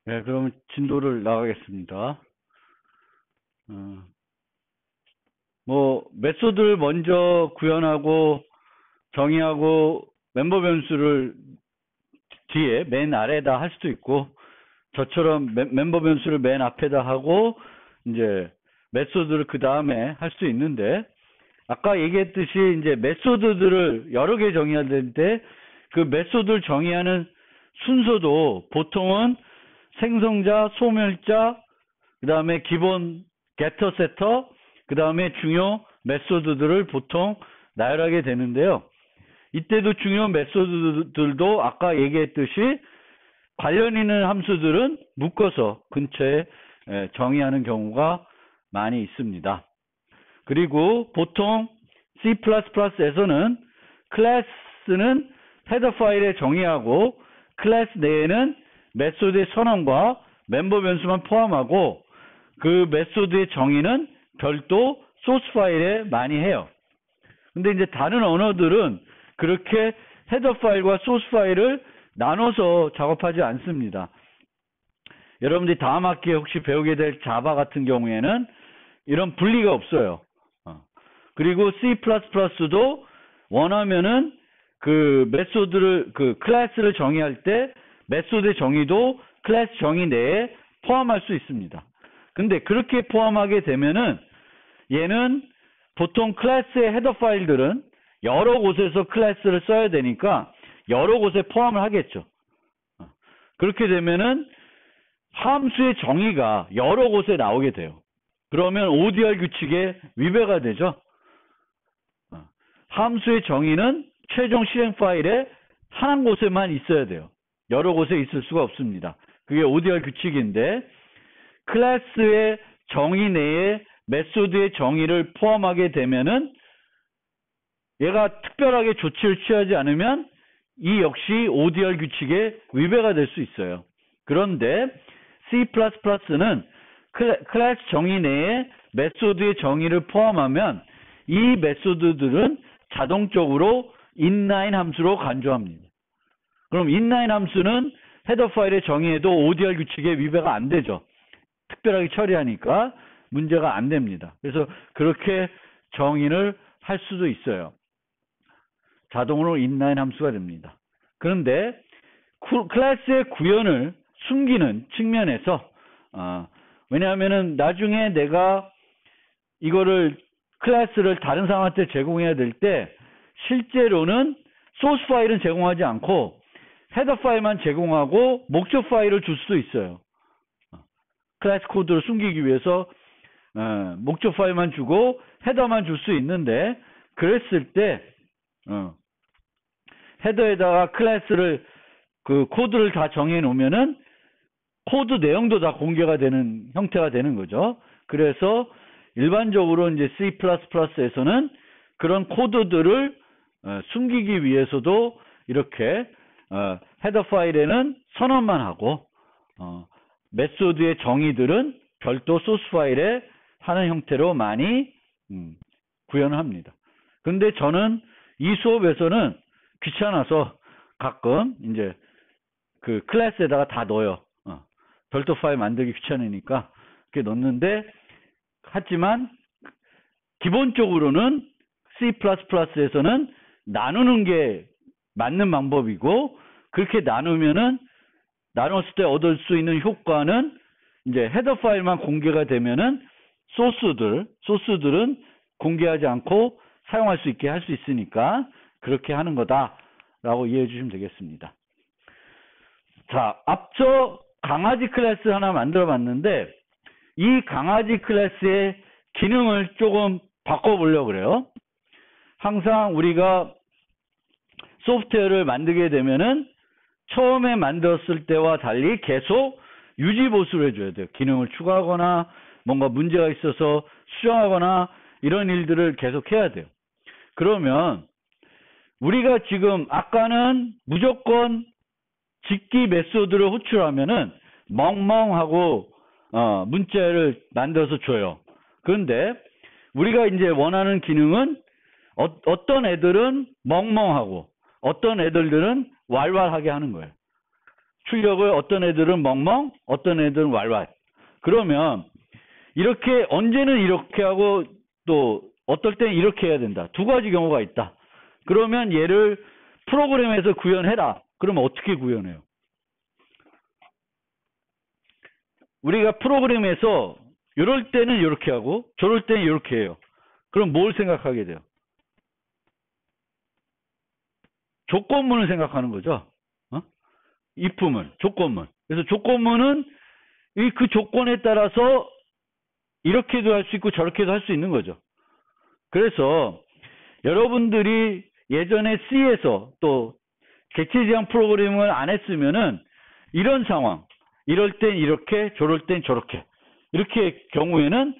네, 그러면 진도를 나가겠습니다. 어, 메소드를 먼저 구현하고 정의하고 멤버 변수를 뒤에 맨 아래에다 할 수도 있고, 저처럼 멤버 변수를 맨 앞에다 하고, 이제 메소드를 그 다음에 할 수 있는데, 아까 얘기했듯이 이제 메소드들을 여러 개 정의해야 되는데, 그 메소드를 정의하는 순서도 보통은 생성자, 소멸자, 그 다음에 기본 getter, setter, 그 다음에 중요 메소드들을 보통 나열하게 되는데요. 이때도 중요 메소드들도 아까 얘기했듯이 관련 있는 함수들은 묶어서 근처에 정의하는 경우가 많이 있습니다. 그리고 보통 C++에서는 클래스는 헤더 파일에 정의하고 클래스 내에는 메소드의 선언과 멤버 변수만 포함하고 그 메소드의 정의는 별도 소스 파일에 많이 해요. 근데 이제 다른 언어들은 그렇게 헤더 파일과 소스 파일을 나눠서 작업하지 않습니다. 여러분들이 다음 학기에 혹시 배우게 될 자바 같은 경우에는 이런 분리가 없어요. 그리고 C++도 원하면은 그 메소드를, 그 클래스를 정의할 때 메소드의 정의도 클래스 정의 내에 포함할 수 있습니다. 근데 그렇게 포함하게 되면은 얘는 보통 클래스의 헤더 파일들은 여러 곳에서 클래스를 써야 되니까 여러 곳에 포함을 하겠죠. 그렇게 되면은 함수의 정의가 여러 곳에 나오게 돼요. 그러면 ODR 규칙에 위배가 되죠. 함수의 정의는 최종 실행 파일에 한 곳에만 있어야 돼요. 여러 곳에 있을 수가 없습니다. 그게 ODR 규칙인데, 클래스의 정의 내에 메소드의 정의를 포함하게 되면은 얘가 특별하게 조치를 취하지 않으면 이 역시 ODR 규칙에 위배가 될 수 있어요. 그런데 C++는 클래스 정의 내에 메소드의 정의를 포함하면 이 메소드들은 자동적으로 inline 함수로 간주합니다. 그럼 inline 함수는 헤더 파일의 정의에도 ODR 규칙에 위배가 안 되죠. 특별하게 처리하니까 문제가 안 됩니다. 그래서 그렇게 정의를 할 수도 있어요. 자동으로 inline 함수가 됩니다. 그런데 클래스의 구현을 숨기는 측면에서 왜냐하면은 나중에 내가 이거를 클래스를 다른 사람한테 제공해야 될 때 실제로는 소스 파일은 제공하지 않고 헤더 파일만 제공하고 목적 파일을 줄 수도 있어요. 클래스 코드를 숨기기 위해서 목적 파일만 주고 헤더만 줄 수 있는데, 그랬을 때 헤더에다가 클래스를 그 코드를 다 정해 놓으면은 코드 내용도 다 공개가 되는 형태가 되는 거죠. 그래서 일반적으로 이제 C++에서는 그런 코드들을 숨기기 위해서도 이렇게 헤더 파일에는 선언만 하고 메소드의 정의들은 별도 소스 파일에 하는 형태로 많이 구현을 합니다. 근데 저는 이 수업에서는 귀찮아서 가끔 이제 그 클래스에다가 다 넣어요. 별도 파일 만들기 귀찮으니까 그렇게 넣는데, 하지만 기본적으로는 C++에서는 나누는 게 맞는 방법이고, 그렇게 나누면은 나눴을 때 얻을 수 있는 효과는 이제 헤더 파일만 공개가 되면은 소스들은 공개하지 않고 사용할 수 있게 할 수 있으니까 그렇게 하는 거다라고 이해해 주시면 되겠습니다. 자, 앞서 강아지 클래스 하나 만들어 봤는데 이 강아지 클래스의 기능을 조금 바꿔보려고 그래요. 항상 우리가 소프트웨어를 만들게 되면은 처음에 만들었을 때와 달리 계속 유지보수를 해줘야 돼요. 기능을 추가하거나 뭔가 문제가 있어서 수정하거나 이런 일들을 계속 해야 돼요. 그러면 우리가 지금 아까는 무조건 직기 메소드를 호출하면은 멍멍하고 문자를 만들어서 줘요. 그런데 우리가 이제 원하는 기능은 어떤 애들은 멍멍하고 어떤 애들은 왈왈하게 하는 거예요. 출력을 어떤 애들은 멍멍, 어떤 애들은 왈왈. 그러면 이렇게 언제는 이렇게 하고 또 어떨 땐 이렇게 해야 된다. 두 가지 경우가 있다. 그러면 얘를 프로그램에서 구현해라. 그러면 어떻게 구현해요? 우리가 프로그램에서 이럴 때는 이렇게 하고 저럴 때는 이렇게 해요. 그럼 뭘 생각하게 돼요? 조건문을 생각하는 거죠. if문, 조건문. 그래서 조건문은 그 조건에 따라서 이렇게도 할 수 있고 저렇게도 할 수 있는 거죠. 그래서 여러분들이 예전에 C에서 또 객체 지향 프로그래밍을 안 했으면은 이런 상황, 이럴 땐 이렇게, 저럴 땐 저렇게. 이렇게 경우에는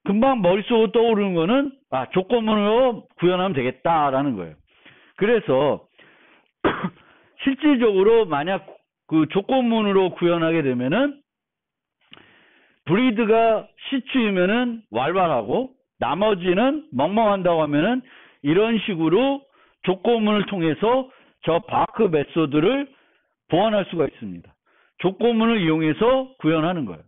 금방 머릿속으로 떠오르는 거는 조건문으로 구현하면 되겠다라는 거예요. 그래서 실질적으로 만약 그 조건문으로 구현하게 되면은 브리드가 시추이면은 왈왈하고 나머지는 멍멍한다고 하면은 이런 식으로 조건문을 통해서 저 바크 메소드를 보완할 수가 있습니다. 조건문을 이용해서 구현하는 거예요.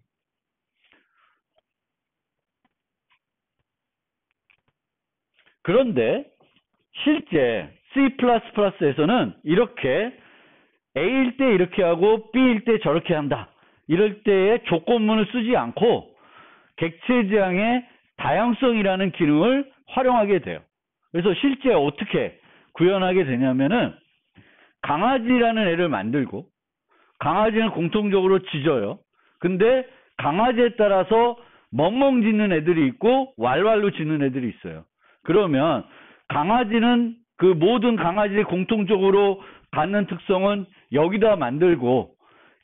그런데 실제 C++에서는 이렇게 A일 때 이렇게 하고 B일 때 저렇게 한다. 이럴 때에 조건문을 쓰지 않고 객체 지향의 다양성이라는 기능을 활용하게 돼요. 그래서 실제 어떻게 구현하게 되냐면은 강아지라는 애를 만들고 강아지는 공통적으로 짖어요. 근데 강아지에 따라서 멍멍 짖는 애들이 있고 왈왈로 짖는 애들이 있어요. 그러면 강아지는 그 모든 강아지의 공통적으로 갖는 특성은 여기다 만들고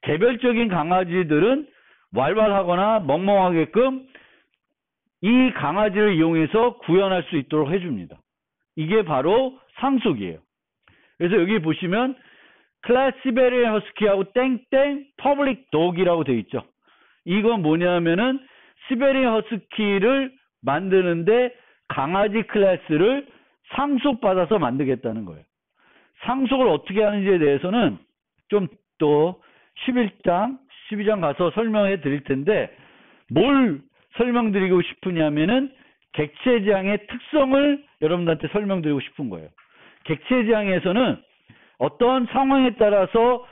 개별적인 강아지들은 왈왈하거나 멍멍하게끔 이 강아지를 이용해서 구현할 수 있도록 해줍니다. 이게 바로 상속이에요. 그래서 여기 보시면 클래스 시베리안 허스키하고 땡땡 퍼블릭 독이라고 되어 있죠. 이건 뭐냐면은 시베리안 허스키를 만드는데 강아지 클래스를 상속받아서 만들겠다는 거예요. 상속을 어떻게 하는지에 대해서는 좀 또 11장, 12장 가서 설명해 드릴 텐데 뭘 설명드리고 싶으냐면은 객체 지향의 특성을 여러분들한테 설명드리고 싶은 거예요. 객체 지향에서는 어떤 상황에 따라서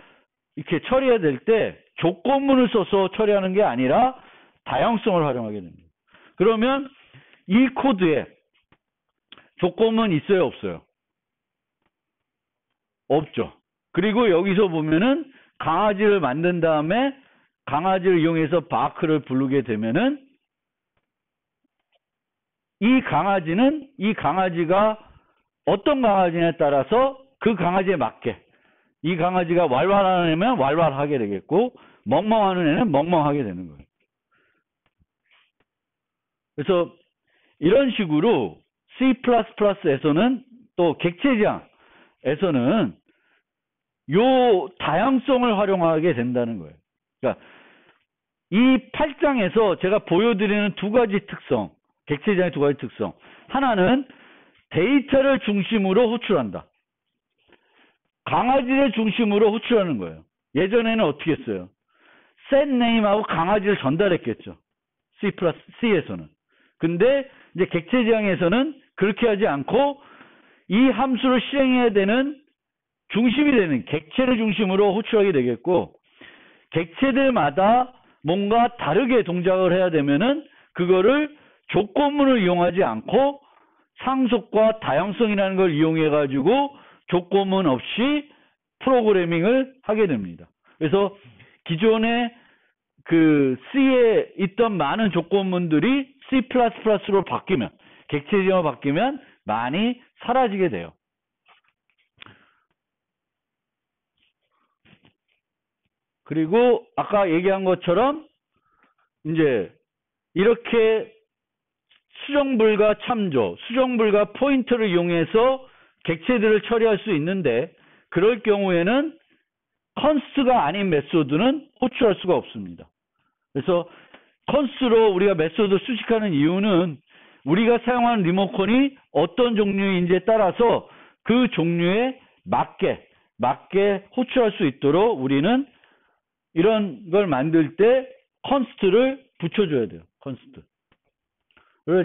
이렇게 처리해야 될 때 조건문을 써서 처리하는 게 아니라 다양성을 활용하게 됩니다. 그러면 이 코드에 조건문 있어요, 없어요? 없죠. 그리고 여기서 보면은 강아지를 만든 다음에 강아지를 이용해서 바크를 부르게 되면은 이 강아지가 어떤 강아지냐에 따라서 그 강아지에 맞게 이 강아지가 왈왈하는 애면 왈왈하게 되겠고 멍멍하는 애는 멍멍하게 되는 거예요. 그래서 이런 식으로 C++에서는 또 객체 지향에서는 요 다양성을 활용하게 된다는 거예요. 그러니까 이 8장에서 제가 보여드리는 두 가지 특성, 객체 지향의 두 가지 특성. 하나는 데이터를 중심으로 호출한다. 강아지를 중심으로 호출하는 거예요. 예전에는 어떻게 했어요? set name하고 강아지를 전달했겠죠. C에서는. 근데 이제 객체 지향에서는 그렇게 하지 않고 이 함수를 실행해야 되는 중심이 되는 객체를 중심으로 호출하게 되겠고 객체들마다 뭔가 다르게 동작을 해야 되면은 그거를 조건문을 이용하지 않고 상속과 다양성이라는 걸 이용해 가지고 조건문 없이 프로그래밍을 하게 됩니다. 그래서 기존에 그 C에 있던 많은 조건문들이 C++로 바뀌면 객체 지형으로 바뀌면 많이 사라지게 돼요. 그리고 아까 얘기한 것처럼 이제 이렇게 수정불과 참조, 수정불과 포인터를 이용해서 객체들을 처리할 수 있는데 그럴 경우에는 컨스트가 아닌 메소드는 호출할 수가 없습니다. 그래서 컨스트로 우리가 메소드 수식하는 이유는 우리가 사용하는 리모컨이 어떤 종류인지에 따라서 그 종류에 맞게 맞게 호출할 수 있도록 우리는 이런 걸 만들 때 컨스트를 붙여줘야 돼요. 컨스트를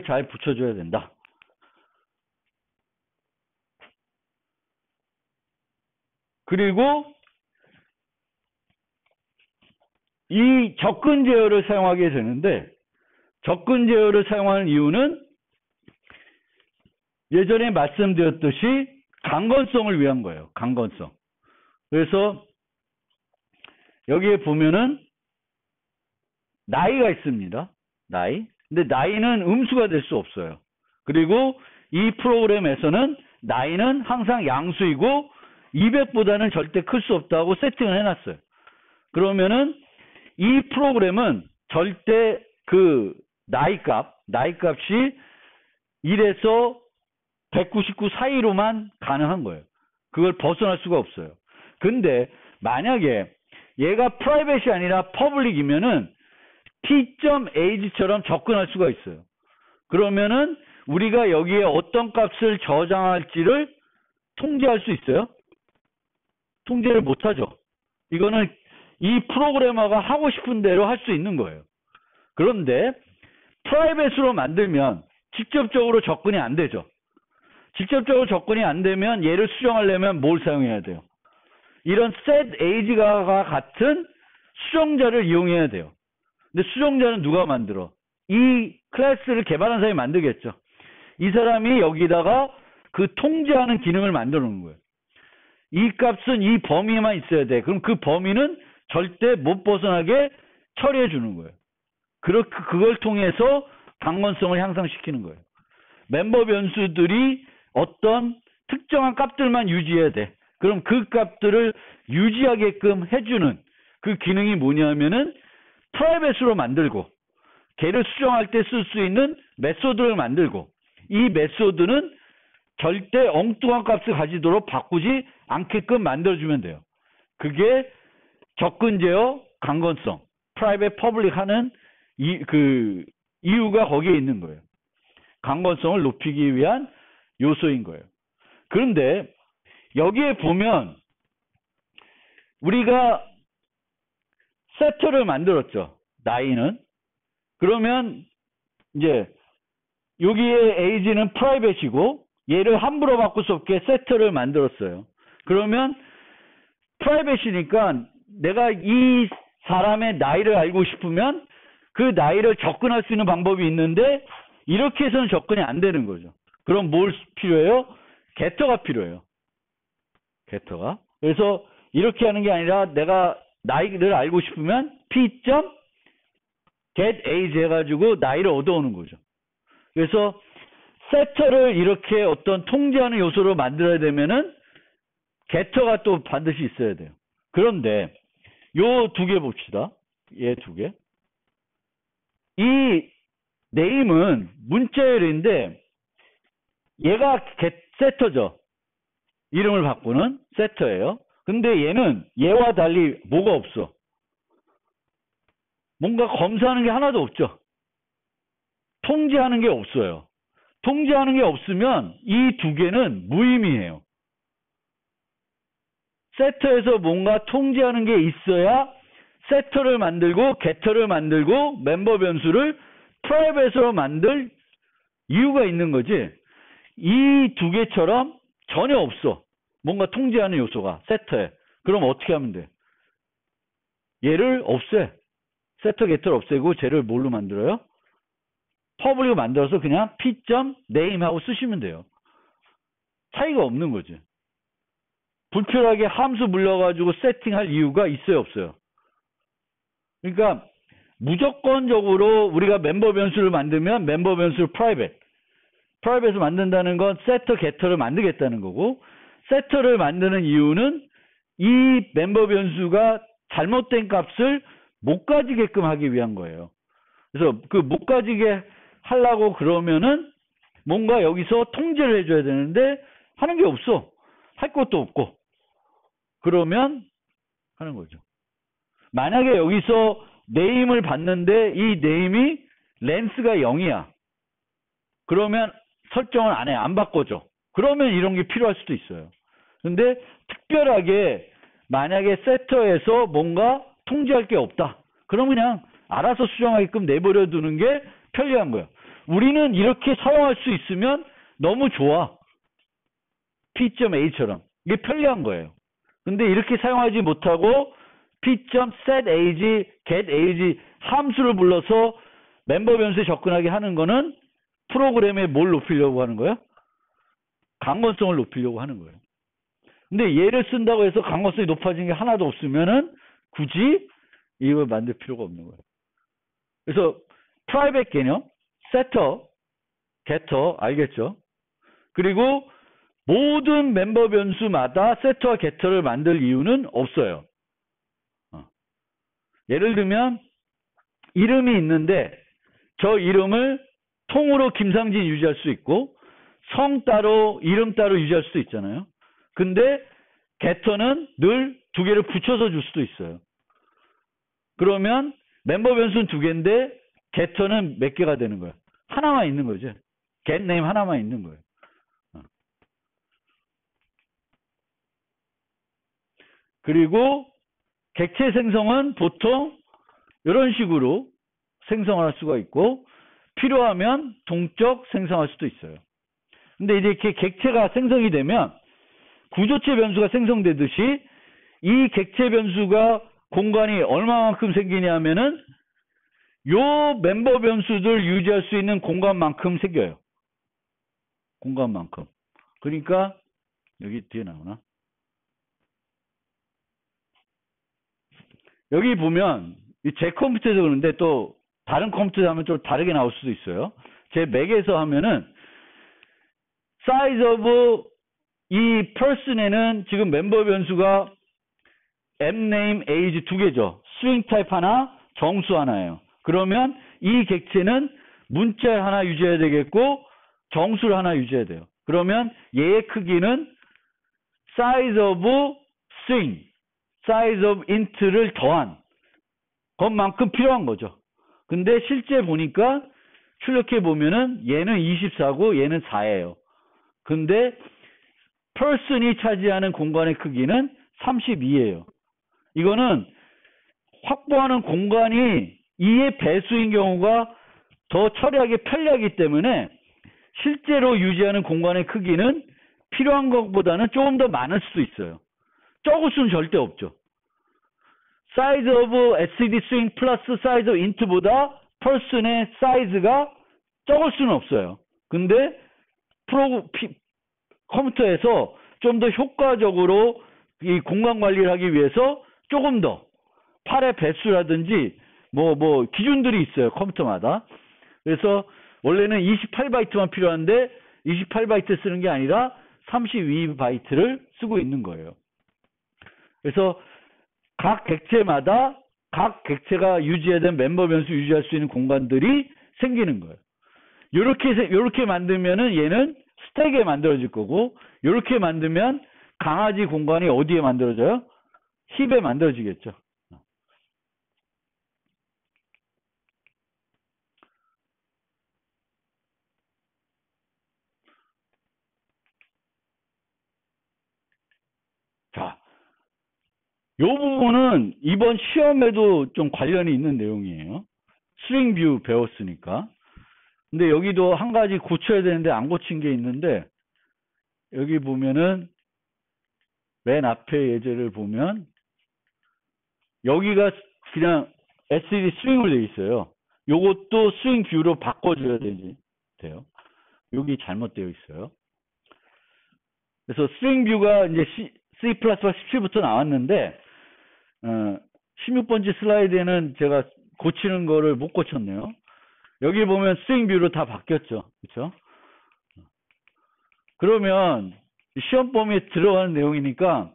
잘 붙여줘야 된다. 그리고 이 접근 제어를 사용하게 되는데, 접근 제어를 사용하는 이유는 예전에 말씀드렸듯이 강건성을 위한 거예요. 강건성. 그래서 여기에 보면은 나이가 있습니다. 나이. 근데 나이는 음수가 될 수 없어요. 그리고 이 프로그램에서는 나이는 항상 양수이고 200보다는 절대 클 수 없다고 세팅을 해놨어요. 그러면은 이 프로그램은 절대 그 나이값이 1에서 199 사이로만 가능한 거예요. 그걸 벗어날 수가 없어요. 근데 만약에 얘가 프라이빗이 아니라 퍼블릭이면은 t.age처럼 접근할 수가 있어요. 그러면은 우리가 여기에 어떤 값을 저장할지를 통제할 수 있어요? 통제를 못하죠. 이거는 이 프로그래머가 하고 싶은 대로 할 수 있는 거예요. 그런데 프라이빗으로 만들면 직접적으로 접근이 안 되죠. 직접적으로 접근이 안 되면 얘를 수정하려면 뭘 사용해야 돼요? 이런 setAge가 같은 수정자를 이용해야 돼요. 근데 수정자는 누가 만들어? 이 클래스를 개발한 사람이 만들겠죠. 이 사람이 여기다가 그 통제하는 기능을 만들어 놓은 거예요. 이 값은 이 범위만 있어야 돼. 그럼 그 범위는 절대 못 벗어나게 처리해 주는 거예요. 그걸 통해서 강건성을 향상시키는 거예요. 멤버 변수들이 어떤 특정한 값들만 유지해야 돼. 그럼 그 값들을 유지하게끔 해주는 그 기능이 뭐냐면은 프라이빗으로 만들고 걔를 수정할 때 쓸 수 있는 메소드를 만들고 이 메소드는 절대 엉뚱한 값을 가지도록 바꾸지 않게끔 만들어주면 돼요. 그게 접근 제어 강건성, 프라이빗 퍼블릭 하는 이유가 거기에 있는 거예요. 강건성을 높이기 위한 요소인 거예요. 그런데 여기에 보면 우리가 세터를 만들었죠. 나이는. 그러면 이제 여기에 age는 프라이빗이고 얘를 함부로 바꿀 수 없게 세터를 만들었어요. 그러면 프라이빗이니까 내가 이 사람의 나이를 알고 싶으면 그 나이를 접근할 수 있는 방법이 있는데 이렇게 해서는 접근이 안 되는 거죠. 그럼 뭘 필요해요? 게터가 필요해요. 게터가. 그래서 이렇게 하는 게 아니라 내가 나이를 알고 싶으면 p.getAge 해가지고 나이를 얻어오는 거죠. 그래서 세터를 이렇게 어떤 통제하는 요소로 만들어야 되면은 게터가 또 반드시 있어야 돼요. 그런데 요 두 개 봅시다. 얘 두 개. 이 네임은 문자열인데 얘가 세터죠. 이름을 바꾸는 세터예요. 근데 얘는 얘와 달리 뭐가 없어? 뭔가 검사하는 게 하나도 없죠. 통제하는 게 없어요. 통제하는 게 없으면 이 두 개는 무의미해요. 세터에서 뭔가 통제하는 게 있어야 세터를 만들고 게터를 만들고 멤버 변수를 프라이빗으로 만들 이유가 있는 거지. 이 두 개처럼 전혀 없어. 뭔가 통제하는 요소가 세터에. 그럼 어떻게 하면 돼? 얘를 없애. 세터 게터를 없애고 쟤를 뭘로 만들어요? 퍼블릭을 만들어서 그냥 p.name 하고 쓰시면 돼요. 차이가 없는 거지. 불필요하게 함수 불러가지고 세팅할 이유가 있어요, 없어요? 그러니까 무조건적으로 우리가 멤버 변수를 만들면 멤버 변수를 프라이빗을 만든다는 건 세터 게터를 만들겠다는 거고, 세터를 만드는 이유는 이 멤버 변수가 잘못된 값을 못 가지게끔 하기 위한 거예요. 그래서 그 못 가지게 하려고 그러면은 뭔가 여기서 통제를 해줘야 되는데 하는 게 없어. 할 것도 없고. 그러면 하는 거죠. 만약에 여기서 네임을 받는데 이 네임이 렌스가 0이야. 그러면 설정을 안 해. 안 바꿔줘. 그러면 이런 게 필요할 수도 있어요. 근데 특별하게 만약에 세터에서 뭔가 통제할 게 없다. 그럼 그냥 알아서 수정하게끔 내버려 두는 게 편리한 거야. 우리는 이렇게 사용할 수 있으면 너무 좋아. p.a처럼. 이게 편리한 거예요. 근데 이렇게 사용하지 못하고 p.setAge, getAge 함수를 불러서 멤버 변수에 접근하게 하는 거는 프로그램에 뭘 높이려고 하는 거야? 강건성을 높이려고 하는 거예요. 근데 얘를 쓴다고 해서 강건성이 높아진 게 하나도 없으면은 굳이 이걸 만들 필요가 없는 거예요. 그래서 private 개념, setter, getter 알겠죠? 그리고 모든 멤버 변수마다 setter와 getter를 만들 이유는 없어요. 예를 들면 이름이 있는데 저 이름을 통으로 김상진 유지할 수 있고 성 따로 이름 따로 유지할 수도 있잖아요. 근데 getter는 늘 두 개를 붙여서 줄 수도 있어요. 그러면 멤버 변수는 두 개인데 getter는 몇 개가 되는 거야? 하나만 있는 거죠. get name 하나만 있는 거예요. 그리고 객체 생성은 보통 이런 식으로 생성할 수가 있고 필요하면 동적 생성할 수도 있어요. 근데 이제 이렇게 객체가 생성이 되면 구조체 변수가 생성되듯이 이 객체 변수가 공간이 얼마만큼 생기냐 하면은 요 멤버 변수들 유지할 수 있는 공간만큼 생겨요. 공간만큼. 그러니까 여기 뒤에 나오나? 여기 보면 제 컴퓨터에서 그러는데 또 다른 컴퓨터에서 하면 좀 다르게 나올 수도 있어요. 제 맥에서 하면은 size of 이 person에는 지금 멤버 변수가 mname, age 두 개죠. string type 하나, 정수 하나예요. 그러면 이 객체는 문자 하나 유지해야 되겠고 정수를 하나 유지해야 돼요. 그러면 얘의 크기는 size of string, size of int를 더한 것만큼 필요한 거죠. 근데 실제 보니까 출력해 보면은 얘는 24고 얘는 4예요. 근데 person이 차지하는 공간의 크기는 32예요. 이거는 확보하는 공간이 2의 배수인 경우가 더 처리하기 편리하기 때문에 실제로 유지하는 공간의 크기는 필요한 것보다는 조금 더 많을 수도 있어요. 적을 수는 절대 없죠. size of SCD string 플러스 size of int보다 person의 사이즈가 적을 수는 없어요. 근데 컴퓨터에서 좀 더 효과적으로 이 공간 관리를 하기 위해서 조금 더 팔의 배수라든지 뭐 기준들이 있어요. 컴퓨터마다. 그래서 원래는 28바이트만 필요한데 28바이트 쓰는 게 아니라 32바이트를 쓰고 있는 거예요. 그래서 각 객체마다 각 객체가 유지해야 되는 멤버 변수 유지할 수 있는 공간들이 생기는 거예요. 요렇게 만들면은 얘는 스택에 만들어질 거고, 요렇게 만들면 강아지 공간이 어디에 만들어져요? 힙에 만들어지겠죠. 자, 요 부분은 이번 시험에도 좀 관련이 있는 내용이에요. 스트링 뷰 배웠으니까. 근데 여기도 한 가지 고쳐야 되는데 안 고친 게 있는데, 여기 보면은 맨 앞에 예제를 보면 여기가 그냥 SED 스트링으로 되어 있어요. 요것도 스트링 뷰로 바꿔줘야 돼요. 여기 잘못되어 있어요. 그래서 스트링 뷰가 이제 C++ 17부터 나왔는데 16번째 슬라이드에는 제가 고치는 거를 못 고쳤네요. 여기 보면 스트링 뷰로 다 바뀌었죠. 그렇죠? 그러면 시험 범위에 들어가는 내용이니까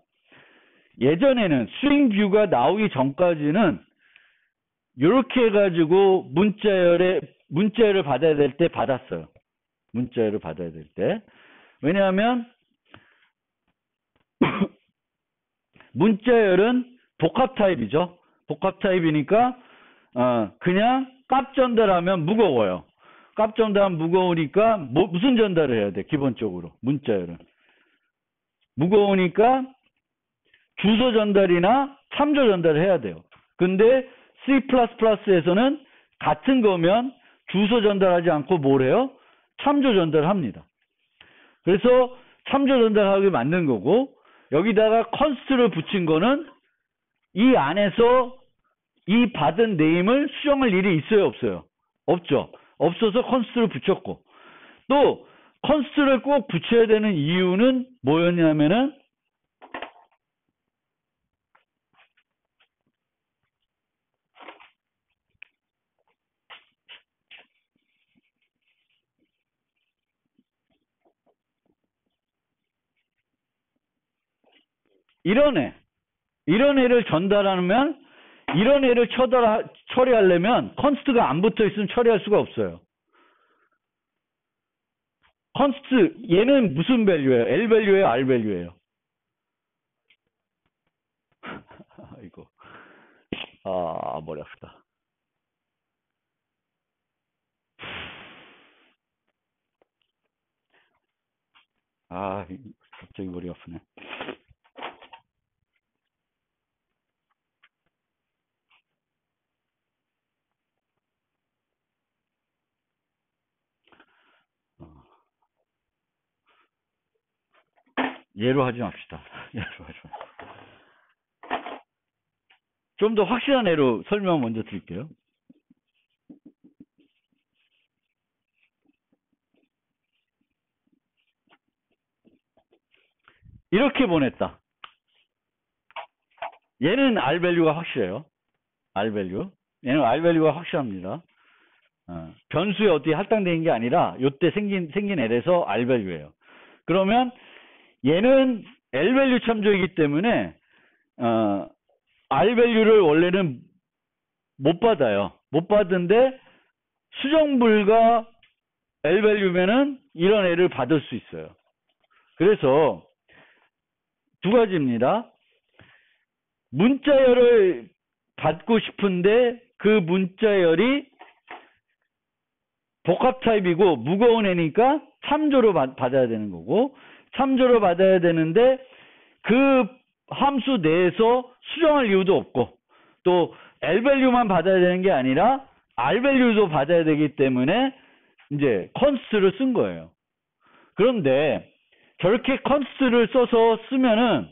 예전에는 스트링 뷰가 나오기 전까지는 이렇게 해가지고 문자열을 받아야 될 때 받았어요. 문자열을 받아야 될 때. 왜냐하면 문자열은 복합 타입이죠. 복합 타입이니까 그냥 값 전달하면 무거워요. 값 전달하면 무거우니까 무슨 전달을 해야 돼? 기본적으로 문자열은 무거우니까 주소 전달이나 참조 전달을 해야 돼요. 근데 C++에서는 같은 거면 주소 전달하지 않고 뭘 해요? 참조 전달을 합니다. 그래서 참조 전달하기 만든 거고, 여기다가 컨스트를 붙인 거는 이 안에서 이 받은 네임을 수정할 일이 있어요, 없어요? 없죠. 없어서 컨스트를 붙였고, 또 컨스트를 꼭 붙여야 되는 이유는 뭐였냐면은 이런 애를 전달하면, 이런 애를 처리하려면 컨스트가 안 붙어 있으면 처리할 수가 없어요. 컨스트, 얘는 무슨 밸류예요? L 밸류예요? R 밸류예요? 이거 머리 아프다. 갑자기 머리 아프네. 얘로 하지 맙시다. 얘로 하지 맙시다. 좀 더 확실한 애로 설명 먼저 드릴게요. 이렇게 보냈다. 얘는 R 밸류가 확실해요. R 밸류. 얘는 R 밸류가 확실합니다. 변수에 어떻게 할당된 게 아니라 요때 생긴 L에서 R 밸류예요. 그러면 얘는 L 밸류 참조이기 때문에 R 밸류를 원래는 못 받아요. 못 받은데 수정 불가 L 밸류면은 이런 애를 받을 수 있어요. 그래서 두 가지입니다. 문자열을 받고 싶은데 그 문자열이 복합 타입이고 무거운 애니까 참조로 받아야 되는 거고, 참조로 받아야 되는데 그 함수 내에서 수정할 이유도 없고, 또 L 밸류만 받아야 되는 게 아니라 R 밸류도 받아야 되기 때문에 이제 컨스트를 쓴 거예요. 그런데 저렇게 컨스트를 써서 쓰면은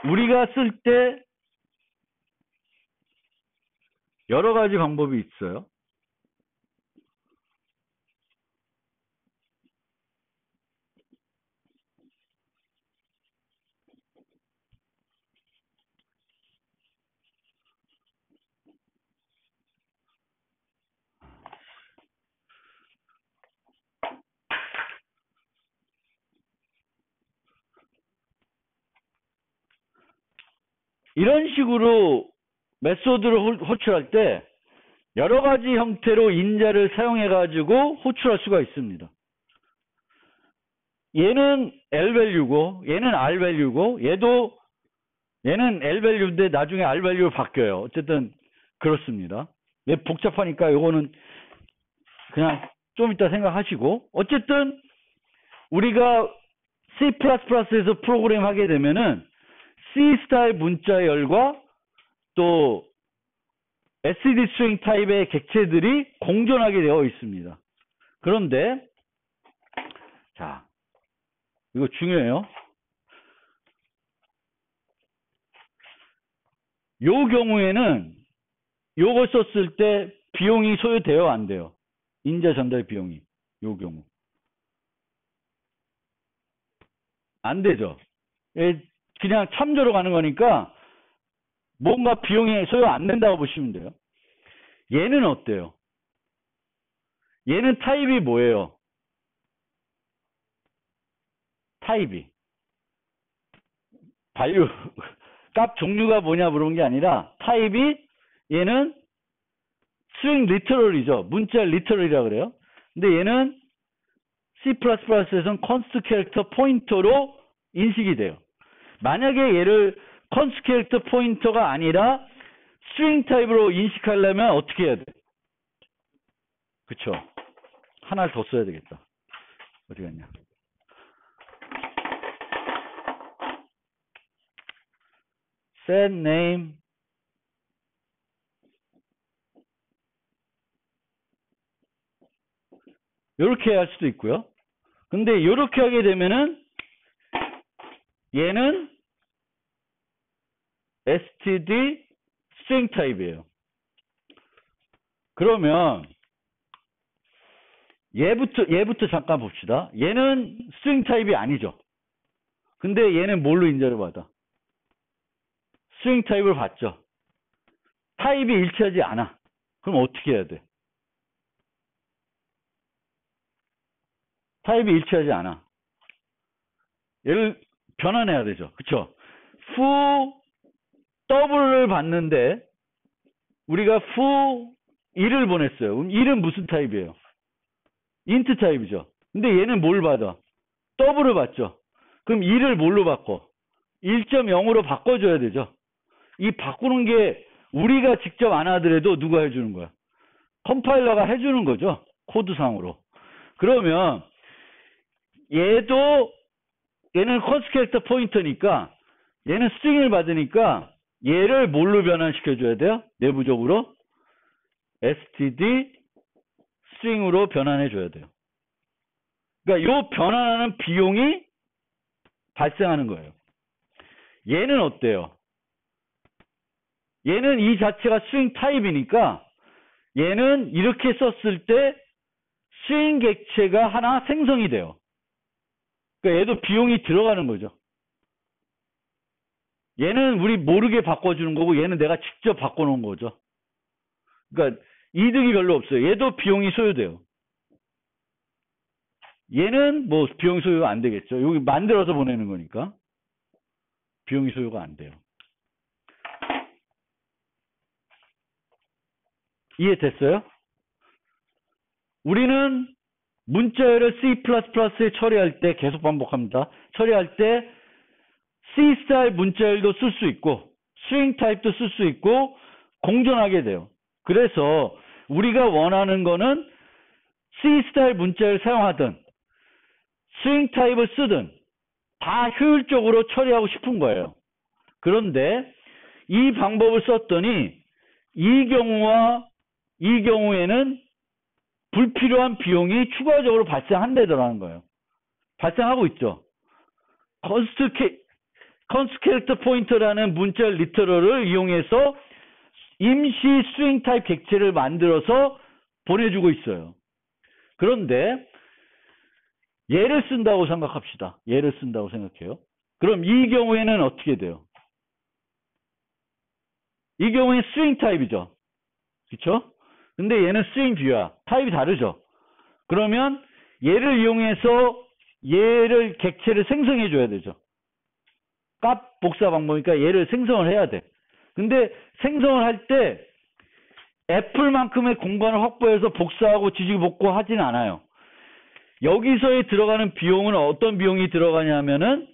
우리가 쓸 때 여러 가지 방법이 있어요. 이런 식으로 메소드를 호출할 때 여러 가지 형태로 인자를 사용해 가지고 호출할 수가 있습니다. 얘는 L 밸류고 얘는 R 밸류고 얘는 L 밸류인데 나중에 R 밸류로 바뀌어요. 어쨌든 그렇습니다. 복잡하니까 요거는 그냥 좀 이따 생각하시고, 어쨌든 우리가 C++에서 프로그램 하게 되면은 C 스타일 문자열과 또 STD 스트링 타입의 객체들이 공존하게 되어 있습니다. 그런데 자, 이거 중요해요. 요 경우에는 요걸 썼을 때 비용이 소요돼요, 안 돼요? 인자 전달 비용이. 요 경우 안 되죠. 그냥 참조로 가는 거니까 뭔가 비용이 소요 안 된다고 보시면 돼요. 얘는 어때요? 얘는 타입이 뭐예요? 타입이 밸류 값 종류가 뭐냐 물어본 게 아니라 타입이 얘는 스트링 리터럴이죠. 문자 리터럴이라 그래요. 근데 얘는 C++에서는 컨스트 캐릭터 포인터로 인식이 돼요. 만약에 얘를 컨스트 캐릭터 포인터가 아니라 스트링 타입으로 인식하려면 어떻게 해야 돼? 그쵸? 하나를 더 써야 되겠다. 어디 갔냐? set name 이렇게 할 수도 있고요. 근데 이렇게 하게 되면은 얘는 std string 타입이에요. 그러면 얘부터 잠깐 봅시다. 얘는 string 타입이 아니죠. 근데 얘는 뭘로 인정을 받아? string 타입을 받죠. 타입이 일치하지 않아. 그럼 어떻게 해야 돼? 타입이 일치하지 않아. 얘를 변환해야 되죠. 그쵸? foo 더블을 받는데 우리가 foo 1을 보냈어요. 그럼 1은 무슨 타입이에요? 인트 타입이죠. 근데 얘는 뭘 받아? 더블을 받죠. 그럼 2를 뭘로 바꿔? 1.0으로 바꿔줘야 되죠. 이 바꾸는 게 우리가 직접 안 하더라도 누가 해주는 거야? 컴파일러가 해주는 거죠. 코드상으로. 그러면 얘는 컨스 캐릭터 포인터니까 얘는 스트링을 받으니까 얘를 뭘로 변환시켜줘야 돼요? 내부적으로 std 스트링으로 변환해줘야 돼요. 그러니까 요 변환하는 비용이 발생하는 거예요. 얘는 어때요? 얘는 이 자체가 스트링 타입이니까 얘는 이렇게 썼을 때 스트링 객체가 하나 생성이 돼요. 그러니까 얘도 비용이 들어가는 거죠. 얘는 우리 모르게 바꿔주는 거고 얘는 내가 직접 바꿔놓은 거죠. 그러니까 이득이 별로 없어요. 얘도 비용이 소요돼요. 얘는 뭐 비용 소요가 안 되겠죠. 여기 만들어서 보내는 거니까 비용이 소요가 안 돼요. 이해됐어요? 우리는 문자열을 C++에 처리할 때 계속 반복합니다. 처리할 때 C 스타일 문자열도 쓸 수 있고 스트링 타입도 쓸 수 있고 공존하게 돼요. 그래서 우리가 원하는 거는 C 스타일 문자열 사용하든 스트링 타입을 쓰든 다 효율적으로 처리하고 싶은 거예요. 그런데 이 방법을 썼더니 이 경우에는 불필요한 비용이 추가적으로 발생한다더라는 거예요. 발생하고 있죠. 컨스트 캐릭터 포인터라는 문자 리터럴을 이용해서 임시 스트링 타입 객체를 만들어서 보내주고 있어요. 그런데 얘를 쓴다고 생각합시다. 얘를 쓴다고 생각해요. 그럼 이 경우에는 어떻게 돼요? 이 경우에는 스트링 타입이죠. 그렇죠? 근데 얘는 스트링 뷰야. 타입이 다르죠. 그러면 얘를 이용해서 얘를 객체를 생성해 줘야 되죠. 값 복사 방법이니까 얘를 생성을 해야 돼. 근데 생성을 할 때 애플만큼의 공간을 확보해서 복사하고 지지고 복구 하진 않아요. 여기서에 들어가는 비용은 어떤 비용이 들어가냐면은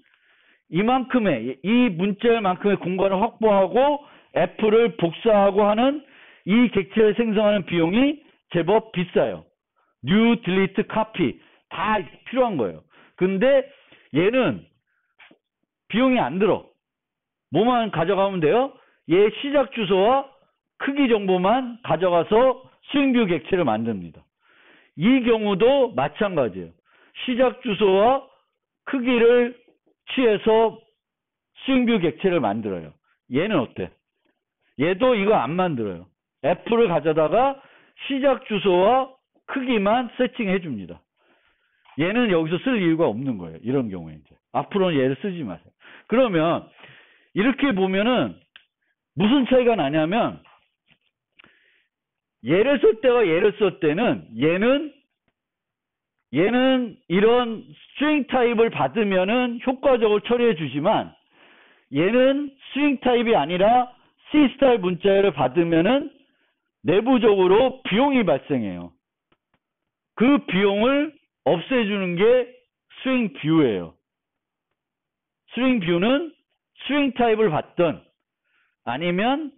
이만큼의 이 문자열만큼의 공간을 확보하고 애플을 복사하고 하는 이 객체를 생성하는 비용이 제법 비싸요. new, delete, copy 다 필요한 거예요. 근데 얘는 비용이 안 들어. 뭐만 가져가면 돼요? 얘 시작 주소와 크기 정보만 가져가서 스트링 뷰 객체를 만듭니다. 이 경우도 마찬가지예요. 시작 주소와 크기를 취해서 스트링 뷰 객체를 만들어요. 얘는 어때? 얘도 이거 안 만들어요. 애플을 가져다가 시작 주소와 크기만 세팅해 줍니다. 얘는 여기서 쓸 이유가 없는 거예요. 이런 경우에 이제 앞으로는 얘를 쓰지 마세요. 그러면 이렇게 보면은 무슨 차이가 나냐면 얘를 쓸 때와 얘를 쓸 때는 얘는 이런 스트링 타입을 받으면은 효과적으로 처리해 주지만 얘는 스트링 타입이 아니라 C 스타일 문자열을 받으면은 내부적으로 비용이 발생해요. 그 비용을 없애주는 게 스트링 뷰예요. 스트링 뷰는 스트링 타입을 받든 아니면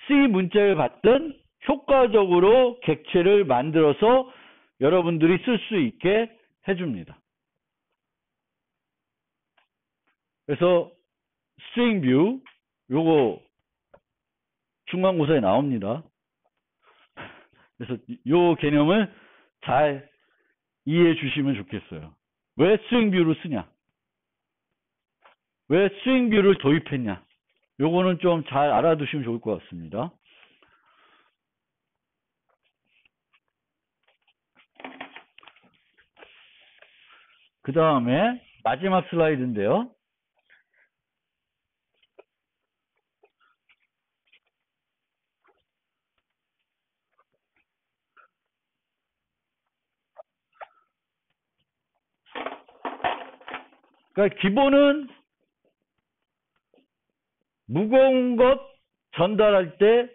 C 문자를 받든 효과적으로 객체를 만들어서 여러분들이 쓸 수 있게 해줍니다. 그래서 스트링 뷰 요거 중간고사에 나옵니다. 그래서 요 개념을 잘 이해해 주시면 좋겠어요. 왜 스윙뷰를 쓰냐? 왜 스윙뷰를 도입했냐? 요거는 좀 잘 알아두시면 좋을 것 같습니다. 그 다음에 마지막 슬라이드인데요. 그러니까 기본은 무거운 것 전달할 때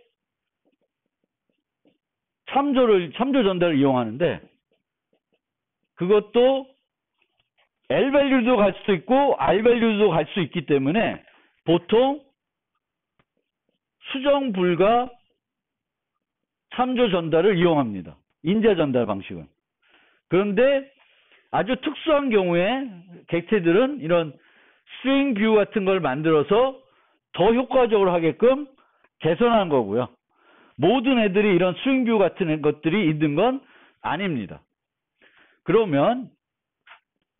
참조 전달을 이용하는데, 그것도 L 밸류도 갈 수 있고 R 밸류도 갈 수 있기 때문에 보통 수정 불가 참조 전달을 이용합니다. 인자 전달 방식은. 그런데 아주 특수한 경우에 객체들은 이런 스윙 뷰 같은 걸 만들어서 더 효과적으로 하게끔 개선한 거고요. 모든 애들이 이런 스윙 뷰 같은 것들이 있는 건 아닙니다. 그러면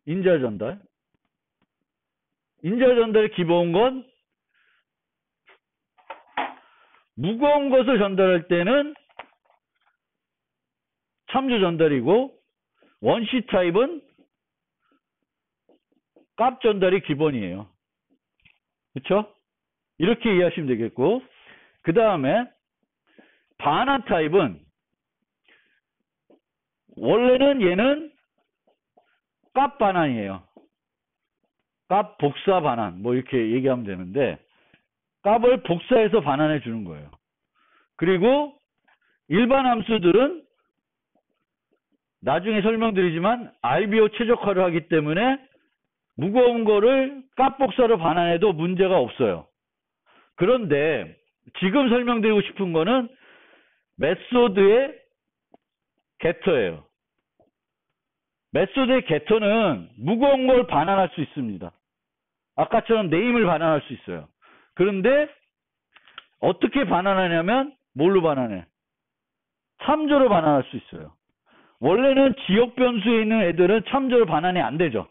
인자 전달의 기본 건 무거운 것을 전달할 때는 참조 전달이고, 원시 타입은 값 전달이 기본이에요. 그렇죠? 이렇게 이해하시면 되겠고, 그 다음에 반환 타입은 원래는 얘는 값 반환이에요. 값 복사 반환, 뭐 이렇게 얘기하면 되는데, 값을 복사해서 반환해 주는 거예요. 그리고 일반 함수들은 나중에 설명드리지만 RBO 최적화를 하기 때문에 무거운 거를 값 복사로 반환해도 문제가 없어요. 그런데 지금 설명드리고 싶은 거는 메소드의 게터예요. 메소드의 게터는 무거운 걸 반환할 수 있습니다. 아까처럼 네임을 반환할 수 있어요. 그런데 어떻게 반환하냐면 뭘로 반환해? 참조로 반환할 수 있어요. 원래는 지역 변수에 있는 애들은 참조로 반환이 안 되죠.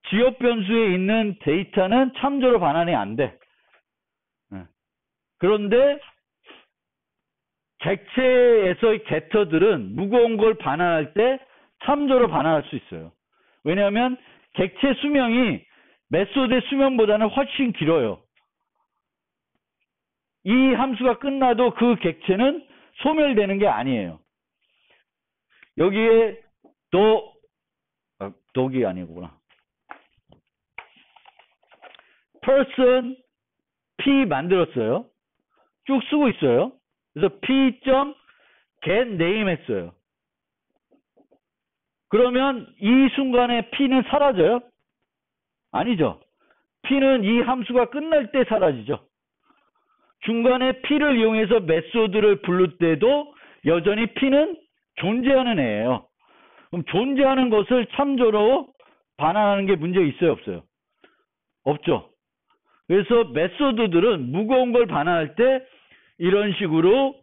지역 변수에 있는 데이터는 참조로 반환이 안 돼. 그런데 객체에서의 게터들은 무거운 걸 반환할 때 참조로 반환할 수 있어요. 왜냐하면 객체 수명이 메소드의 수명보다는 훨씬 길어요. 이 함수가 끝나도 그 객체는 소멸되는 게 아니에요. 여기에 독이 아니구나. person p 만들었어요. 쭉 쓰고 있어요. 그래서 p.get name 했어요. 그러면 이 순간에 p는 사라져요? 아니죠. p는 이 함수가 끝날 때 사라지죠. 중간에 p를 이용해서 메소드를 부를 때도 여전히 p는 존재하는 애예요. 그럼 존재하는 것을 참조로 반환하는 게 문제 있어요, 없어요? 없죠. 그래서 메소드들은 무거운 걸 반환할 때 이런 식으로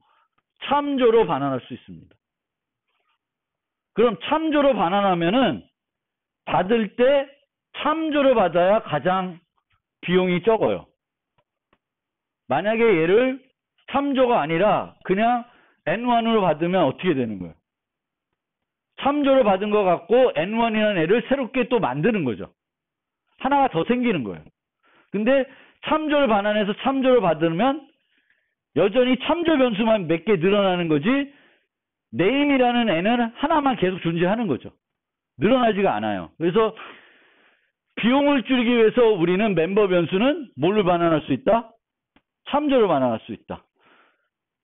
참조로 반환할 수 있습니다. 그럼 참조로 반환하면은 받을 때 참조로 받아야 가장 비용이 적어요. 만약에 얘를 참조가 아니라 그냥 N1으로 받으면 어떻게 되는 거예요? 참조로 받은 것 같고 N1이라는 애를 새롭게 또 만드는 거죠. 하나가 더 생기는 거예요. 근데 참조를 반환해서 참조를 받으면 여전히 참조 변수만 몇 개 늘어나는 거지, 네임이라는 애는 하나만 계속 존재하는 거죠. 늘어나지가 않아요. 그래서 비용을 줄이기 위해서 우리는 멤버 변수는 뭘로 반환할 수 있다? 참조로 반환할 수 있다.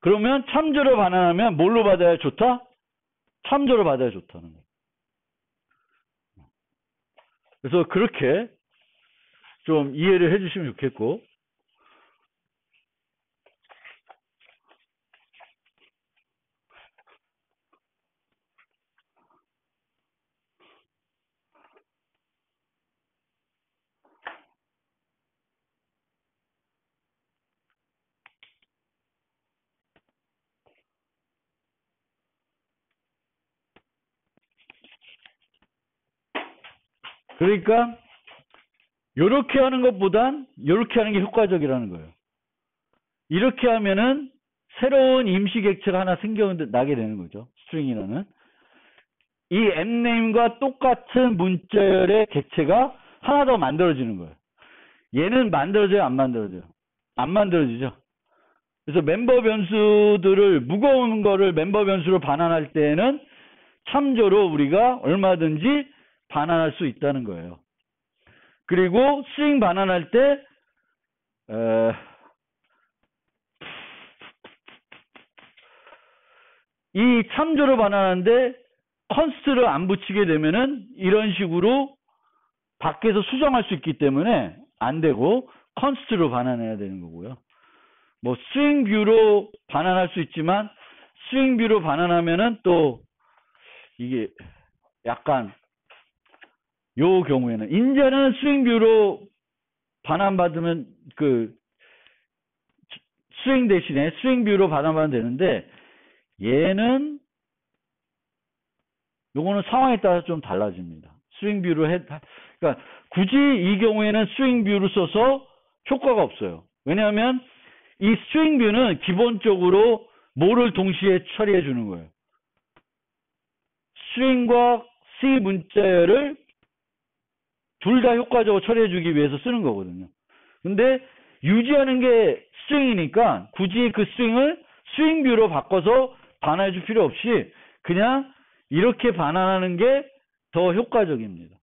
그러면 참조로 반환하면 뭘로 받아야 좋다? 참조로 받아야 좋다는 거예요. 그래서 그렇게 좀 이해를 해주시면 좋겠고, 그러니까 요렇게 하는 것보단 요렇게 하는 게 효과적이라는 거예요. 이렇게 하면은 새로운 임시 객체가 하나 생겨나게 되는 거죠. 스트링이라는. 이 mname과 똑같은 문자열의 객체가 하나 더 만들어지는 거예요. 얘는 만들어져요? 안 만들어져요? 안 만들어지죠. 그래서 멤버 변수들을, 무거운 거를 멤버 변수로 반환할 때에는 참조로 우리가 얼마든지 반환할 수 있다는 거예요. 그리고 스트링 반환할 때 이 참조로 반환하는데 컨스트를 안 붙이게 되면은 이런 식으로 밖에서 수정할 수 있기 때문에 안 되고 컨스트로 반환해야 되는 거고요. 뭐 스트링 뷰로 반환할 수 있지만 스트링 뷰로 반환하면은 또 이게 약간 요 경우에는 이제는 스트링 뷰로 반환받으면 그 스트링 대신에 스트링 뷰로 반환받으면 되는데 얘는 요거는 상황에 따라서 좀 달라집니다. 스트링 뷰로 그러니까 굳이 이 경우에는 스트링 뷰를 써서 효과가 없어요. 왜냐하면 이 스트링 뷰는 기본적으로 뭐를 동시에 처리해 주는 거예요. 스트링과 C 문자열을 둘 다 효과적으로 처리해 주기 위해서 쓰는 거거든요. 근데 유지하는 게 스트링이니까 굳이 그 스트링을 스트링 뷰로 바꿔서 반환해 줄 필요 없이 그냥 이렇게 반환하는 게 더 효과적입니다.